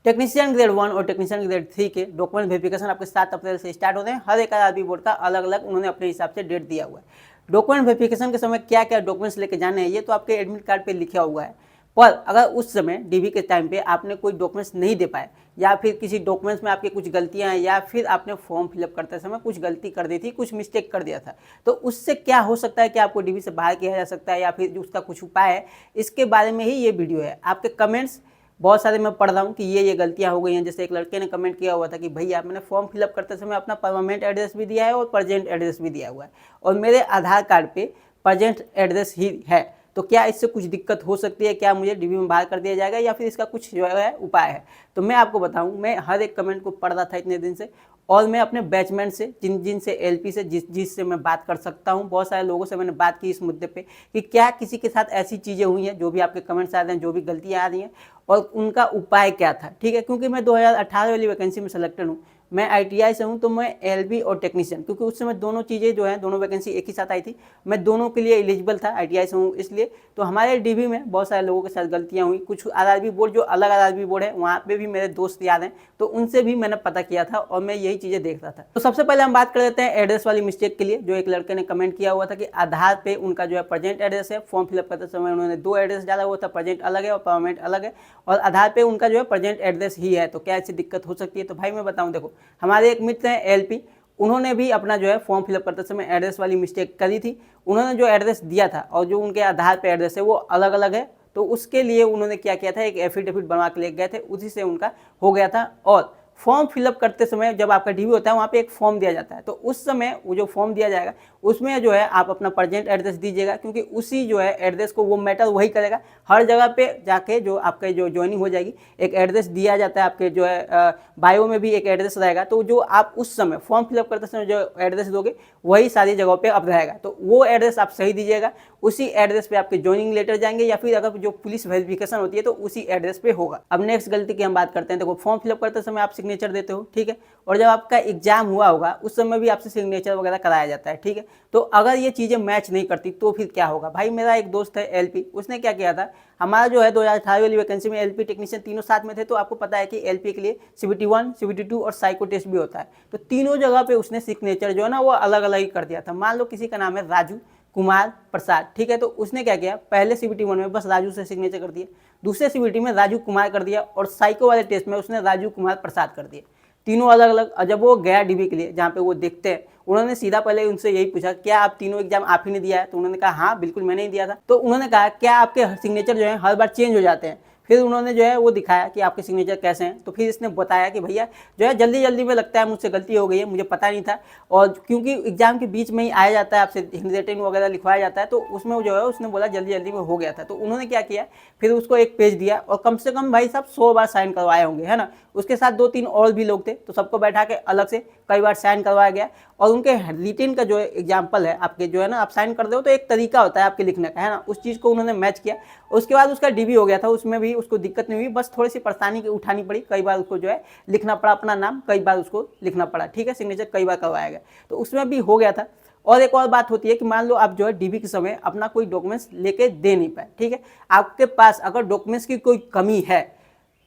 Technician grade 1 और technician grade 3 के document verification आपके 7 अप्रैल से स्टार्ट होते हैं। हर एक आरआरबी बोर्ड का अलग अलग उन्होंने अपने हिसाब से डेट दिया हुआ है। डॉक्यूमेंट वेरिफिकेशन के समय क्या क्या डॉक्यूमेंट्स लेके जाने हैं ये तो आपके एडमिट कार्ड पे लिखा हुआ है। पर अगर उस समय डीबी के टाइम पे आपने कोई डॉक्यूमेंट्स नहीं दे पाए या फिर किसी डॉक्यूमेंट्स में आपके कुछ गलतियां हैं या फिर आपने फॉर्म फिलअप करते समय कुछ गलती कर दी थी, कुछ मिस्टेक कर दिया था, तो उससे क्या हो सकता है कि आपको डीबी से बाहर किया जा सकता है या फिर उसका कुछ उपाय है, इसके बारे में ही ये वीडियो है। आपके कमेंट्स बहुत सारे मैं पढ़ रहा हूँ कि ये गलतियाँ हो गई हैं। जैसे एक लड़के ने कमेंट किया हुआ था कि भैया मैंने फॉर्म फिलअप करते समय अपना परमानेंट एड्रेस भी दिया है और प्रेजेंट एड्रेस भी दिया हुआ है और मेरे आधार कार्ड पे प्रेजेंट एड्रेस ही है, तो क्या इससे कुछ दिक्कत हो सकती है, क्या मुझे डीबी में बाहर कर दिया जाएगा या फिर इसका कुछ जो है उपाय है। तो मैं आपको बताऊं, मैं हर एक कमेंट को पढ़ रहा था इतने दिन से और मैं अपने बैचमेंट से जिनसे एलपी से जिससे मैं बात कर सकता हूं, बहुत सारे लोगों से मैंने बात की इस मुद्दे पे कि क्या किसी के साथ ऐसी चीज़ें हुई हैं, जो भी आपके कमेंट्स आ रहे हैं, जो भी गलतियाँ आ रही हैं और उनका उपाय क्या था। ठीक है, क्योंकि मैं 2018 वाली वैकेंसी में सेलेक्टेड हूँ, मैं आईटीआई से हूँ, तो मैं एलबी और टेक्नीशियन, क्योंकि उस समय दोनों चीज़ें जो हैं, दोनों वैकेंसी एक ही साथ आई थी, मैं दोनों के लिए एलिजिबल था, आईटीआई से हूँ इसलिए। तो हमारे डीबी में बहुत सारे लोगों के साथ गलतियाँ हुई। कुछ आरआरबी बोर्ड जो अलग आरआरबी बोर्ड है वहाँ पे भी मेरे दोस्त याद हैं, तो उनसे भी मैंने पता किया था और मैं यही चीज़ें देख रहा था। तो सबसे पहले हम बात कर लेते हैं एड्रेस वाली मिस्टेक के लिए। जो एक लड़के ने कमेंट किया हुआ था कि आधार पे उनका जो है प्रेजेंट एड्रेस है, फॉर्म फिलअप करते समय उन्होंने 2 एड्रेस डाला हुआ था, प्रेजेंट अलग है और परमानेंट अलग है, और आधार पे उनका जो है प्रेजेंट एड्रेस ही है, तो क्या इससे दिक्कत हो सकती है। तो भाई मैं बताऊँ, देखो हमारे एक मित्र हैं एलपी, उन्होंने भी अपना जो है फॉर्म फिलअप करते समय एड्रेस वाली मिस्टेक करी थी। उन्होंने जो एड्रेस दिया था और जो उनके आधार पे एड्रेस है वो अलग अलग है, तो उसके लिए उन्होंने क्या किया था, एक एफिडेविट बनवा के ले गए थे, उसी से उनका हो गया था। और फॉर्म फिलअप करते समय जब आपका डीबी होता है वहाँ पे एक फॉर्म दिया जाता है, तो उस समय वो जो फॉर्म दिया जाएगा उसमें जो है आप अपना प्रेजेंट एड्रेस दीजिएगा, क्योंकि उसी जो है एड्रेस को वो मैटर वही करेगा। हर जगह पे जाके जो आपके जो ज्वाइनिंग हो जाएगी एक एड्रेस दिया जाता है, आपके जो है बायो में भी एक एड्रेस रहेगा, तो जो आप उस समय फॉर्म फिलअप करते समय जो एड्रेस दोगे वही सारी जगहों पे अब रहेगा, तो वो एड्रेस आप सही दीजिएगा। उसी एड्रेस पे आपके ज्वाइनिंग लेटर जाएंगे या फिर अगर जो पुलिस वेरिफिकेशन होती है तो उसी एड्रेस पे होगा। अब नेक्स्ट गलती की हम बात करते हैं। देखो फॉर्म फिलअप करते समय आप सिग्नेचर देते हो, ठीक है, और जब आपका एग्जाम हुआ होगा उस समय भी आपसे सिग्नेचर वगैरह कराया जाता है, ठीक है। तो अगर ये चीज़ें मैच नहीं करती तो फिर क्या होगा। भाई मेरा एक दोस्त है एलपी, उसने क्या किया था, हमारा जो है 2018 वाली वैकेंसी में एलपी टेक्नीशियन तीनों साथ में थे, तो आपको पता है कि एलपी के लिए CBT1 CBT2 और साइको टेस्ट भी होता है, तो तीनों जगह पे उसने सिग्नेचर जो है ना वो अलग अलग ही कर दिया था। मान लो किसी का नाम है राजू कुमार प्रसाद, ठीक है, तो उसने क्या किया, पहले CBT1 में बस राजू से सिग्नेचर कर दिया, दूसरे CBT में राजू कुमार कर दिया और साइको वाले टेस्ट में उसने राजू कुमार प्रसाद कर दिया, तीनों अलग अलग। और जब वो गया डीबी के लिए जहाँ पे वो देखते हैं, उन्होंने सीधा पहले उनसे यही पूछा क्या आप तीनों एग्जाम आप ही ने दिया है, तो उन्होंने कहा हाँ बिल्कुल मैंने ही दिया था। तो उन्होंने कहा क्या आपके सिग्नेचर जो है हर बार चेंज हो जाते हैं। फिर उन्होंने जो है वो दिखाया कि आपके सिग्नेचर कैसे हैं, तो फिर इसने बताया कि भैया जो है जल्दी जल्दी में लगता है मुझसे गलती हो गई है, मुझे पता नहीं था, और क्योंकि एग्जाम के बीच में ही आया जाता है, आपसे हिंदी रेटिंग वगैरह लिखवाया जाता है, तो उसमें जो है उसने बोला जल्दी जल्दी में हो गया था। तो उन्होंने क्या किया, फिर उसको एक पेज दिया और कम से कम भाई साहब 100 बार साइन करवाए होंगे, है ना। उसके साथ 2-3 और भी लोग थे, तो सबको बैठा के अलग से कई बार साइन करवाया गया। और उनके रिटेन का जो एग्जाम्पल है आपके जो है ना, आप साइन कर दो तो एक तरीका होता है आपके लिखने का, है ना, उस चीज़ को उन्होंने मैच किया। उसके बाद उसका डीबी हो गया था, उसमें भी उसको दिक्कत नहीं हुई, बस थोड़ी सी परेशानी उठानी पड़ी, कई बार उसको जो है लिखना पड़ा अपना नाम, कई बार उसको लिखना पड़ा, ठीक है, सिग्नेचर कई बार करवाया गया, तो उसमें भी हो गया था। और एक और बात होती है कि मान लो आप जो है डीबी के समय अपना कोई डॉक्यूमेंट्स लेके दे नहीं पाए, ठीक है, आपके पास अगर डॉक्यूमेंट्स की कोई कमी है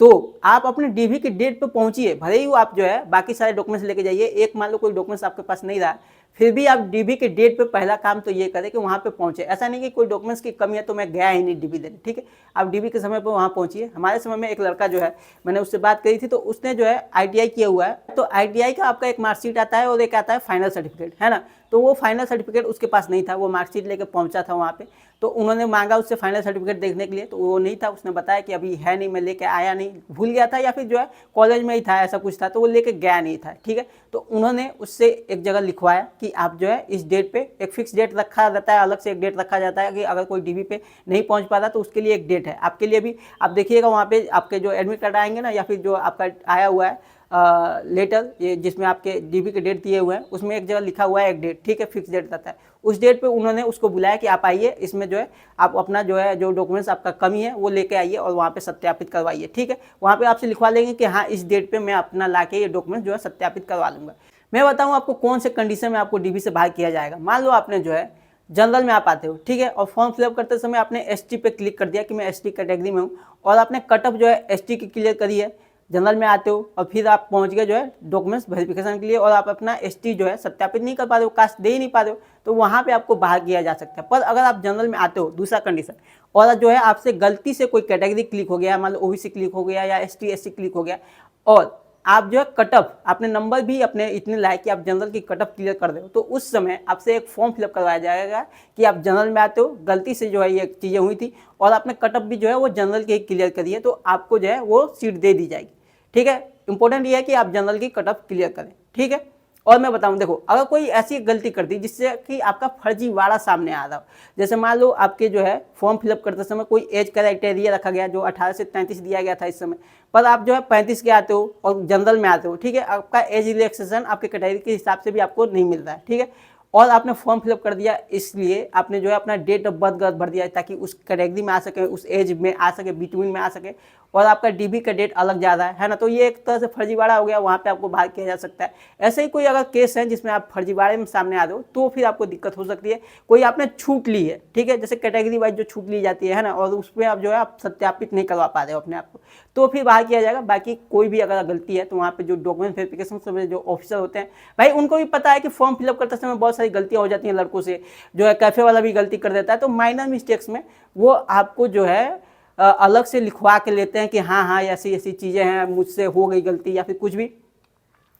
तो आप अपने डीबी के डेट पे पहुंचिए, भले ही आप जो है बाकी सारे डॉक्यूमेंट्स लेके जाइए। एक मान लो कोई डॉक्यूमेंट्स आपके पास नहीं रहा, फिर भी आप डीबी के डेट पे पहला काम तो ये करें कि वहाँ पे पहुंचे। ऐसा नहीं कि कोई डॉक्यूमेंट्स की कमी है तो मैं गया ही नहीं डीबी देने, ठीक है, आप डीबी के समय पर वहाँ पहुंचिए। हमारे समय में एक लड़का जो है, मैंने उससे बात करी थी, तो उसने जो है आईटीआई किया हुआ है, तो आईटीआई का आपका एक मार्कशीट आता है और एक आता है फाइनल सर्टिफिकेट, है ना। तो वो फाइनल सर्टिफिकेट उसके पास नहीं था, वो मार्कशीट लेके पहुंचा था वहाँ पे, तो उन्होंने मांगा उससे फाइनल सर्टिफिकेट देखने के लिए, तो वो नहीं था, उसने बताया कि अभी है नहीं, मैं लेके आया नहीं, भूल गया था या फिर जो है कॉलेज में ही था, ऐसा कुछ था, तो वो लेके गया नहीं था, ठीक है। तो उन्होंने उससे एक जगह लिखवाया कि आप जो है इस डेट पे, एक फिक्स डेट रखा रहता है, अलग से एक डेट रखा जाता है कि अगर कोई डीबी पे नहीं पहुंच पाता तो उसके लिए एक डेट है आपके लिए भी। आप देखिएगा वहाँ पे आपके जो एडमिट कार्ड आएंगे ना, या फिर जो आपका आया हुआ है लेटर, ये जिसमें आपके डीबी के डेट दिए हुए हैं, उसमें एक जगह लिखा हुआ है एक डेट, ठीक है, फिक्स डेट रहता है। उस डेट पे उन्होंने उसको बुलाया कि आप आइए, इसमें जो है आप अपना जो है जो डॉक्यूमेंट्स आपका कमी है वो लेके आइए और वहाँ पे सत्यापित करवाइए, ठीक है। वहाँ पे आपसे लिखवा लेंगे कि हाँ इस डेट पे मैं अपना लाके ये डॉक्यूमेंट्स जो है सत्यापित करवा लूँगा। मैं बताऊँ आपको कौन से कंडीशन में आपको डीबी से बाहर किया जाएगा। मान लो आपने जो है जनरल में आप आते हो, ठीक है, और फॉर्म फिलअप करते समय आपने एसटी पे क्लिक कर दिया कि मैं एसटी कैटेगरी में हूँ, और आपने कटअप जो है एसटी की क्लियर करी है, जनरल में आते हो और फिर आप पहुंच गए जो है डॉक्यूमेंट्स वेरिफिकेशन के लिए और आप अपना एसटी जो है सत्यापित नहीं कर पा रहे हो, कास्ट दे ही नहीं पा रहे हो, तो वहाँ पे आपको बाहर किया जा सकता है। पर अगर आप जनरल में आते हो, दूसरा कंडीशन, और जो है आपसे गलती से कोई कैटेगरी क्लिक हो गया, मान लो ओबीसी क्लिक हो गया या एसटी एससी क्लिक हो गया, और आप जो है कटअप आपने नंबर भी अपने इतने लाए कि आप जनरल की कटअप क्लियर कर दो, तो उस समय आपसे एक फॉर्म फिलअप करवाया जाएगा कि आप जनरल में आते हो, गलती से जो है ये चीज़ें हुई थी और आपने कटअप भी जो है वो जनरल की क्लियर करी है, तो आपको जो है वो सीट दे दी जाएगी। ठीक है, इंपॉर्टेंट ये है कि आप जनरल की कटअप क्लियर करें। ठीक है, और मैं बताऊं, देखो अगर कोई ऐसी गलती कर दी जिससे कि आपका फर्जीवाड़ा सामने आ रहा हो, जैसे मान लो आपके जो है फॉर्म फिलअप करते समय कोई एज क्राइटेरिया रखा गया जो 18 से 33 दिया गया था इस समय, पर आप जो है 35 के आते हो और जनरल में आते हो, ठीक है, आपका एज रिलैक्सेशन आपके कैटेगरी के हिसाब से भी आपको नहीं मिल रहा है। ठीक है, और आपने फॉर्म फिलअप कर दिया, इसलिए आपने जो है अपना डेट ऑफ बर्थ गलत भर दिया ताकि उस कैटेगरी में आ सके, उस एज में आ सके, बिटवीन में आ सके, और आपका डीबी का डेट अलग ज़्यादा है ना, तो ये एक तरह से फर्जीवाड़ा हो गया, वहाँ पे आपको बाहर किया जा सकता है। ऐसे ही कोई अगर केस है जिसमें आप फर्जीवाड़े में सामने आ रहे हो तो फिर आपको दिक्कत हो सकती है। कोई आपने छूट ली है, ठीक है, जैसे कैटेगरी वाइज जो छूट ली जाती है ना, और उसमें आप जो है आप सत्यापित नहीं करवा पा रहे हो अपने आप को, तो फिर बाहर किया जाएगा। बाकी कोई भी अगर गलती है तो वहाँ पे जो डॉक्यूमेंट वेरिफिकेशन से जो ऑफिसर होते हैं, भाई उनको भी पता है कि फॉर्म फिलअप करते समय बहुत सारी गलतियाँ हो जाती हैं लड़कों से, जो है कैफे वाला भी गलती कर देता है, तो माइनर मिस्टेक्स में वो आपको जो है अलग से लिखवा के लेते हैं कि हाँ हाँ ऐसी ऐसी चीज़ें हैं, मुझसे हो गई गलती या फिर कुछ भी,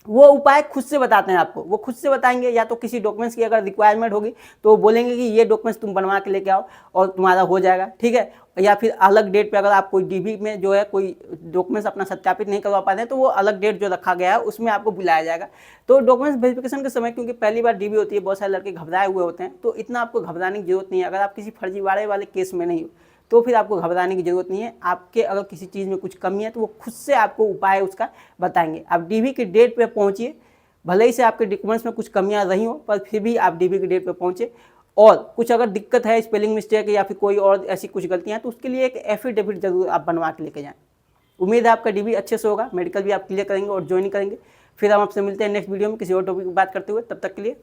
वो उपाय खुद से बताते हैं आपको, वो खुद से बताएंगे। या तो किसी डॉक्यूमेंट्स की अगर रिक्वायरमेंट होगी तो वो बोलेंगे कि ये डॉक्यूमेंट्स तुम बनवा के लेके आओ और तुम्हारा हो जाएगा। ठीक है, या फिर अलग डेट पे अगर आप कोई डीबी में जो है कोई डॉक्यूमेंट्स अपना सत्यापित नहीं करवा पाते हैं तो वो अलग डेट जो रखा गया है उसमें आपको बुलाया जाएगा। तो डॉक्यूमेंट्स वेरिफिकेशन के समय क्योंकि पहली बार डीबी होती है, बहुत सारे लड़के घबराए हुए होते हैं, तो इतना आपको घबराने की जरूरत नहीं है। अगर आप किसी फर्जीवाड़े वाले केस में नहीं हो तो फिर आपको घबराने की जरूरत नहीं है। आपके अगर किसी चीज़ में कुछ कमी है तो वो खुद से आपको उपाय उसका बताएंगे। आप डीबी की डेट पे पहुंचिए, भले ही से आपके डॉक्यूमेंट्स में कुछ कमियां रही हो पर फिर भी आप डीबी की डेट पे पहुंचे। और कुछ अगर दिक्कत है, स्पेलिंग मिस्टेक या फिर कोई और ऐसी कुछ गलतियां हैं, तो उसके लिए एक एफिडेविट जरूर आप बनवा के लेके जाएं। उम्मीद है आपका डीबी अच्छे से होगा, मेडिकल भी आप क्लियर करेंगे और ज्वाइन करेंगे। फिर हम आपसे मिलते हैं नेक्स्ट वीडियो में किसी और टॉपिक की बात करते हुए। तब तक के लिए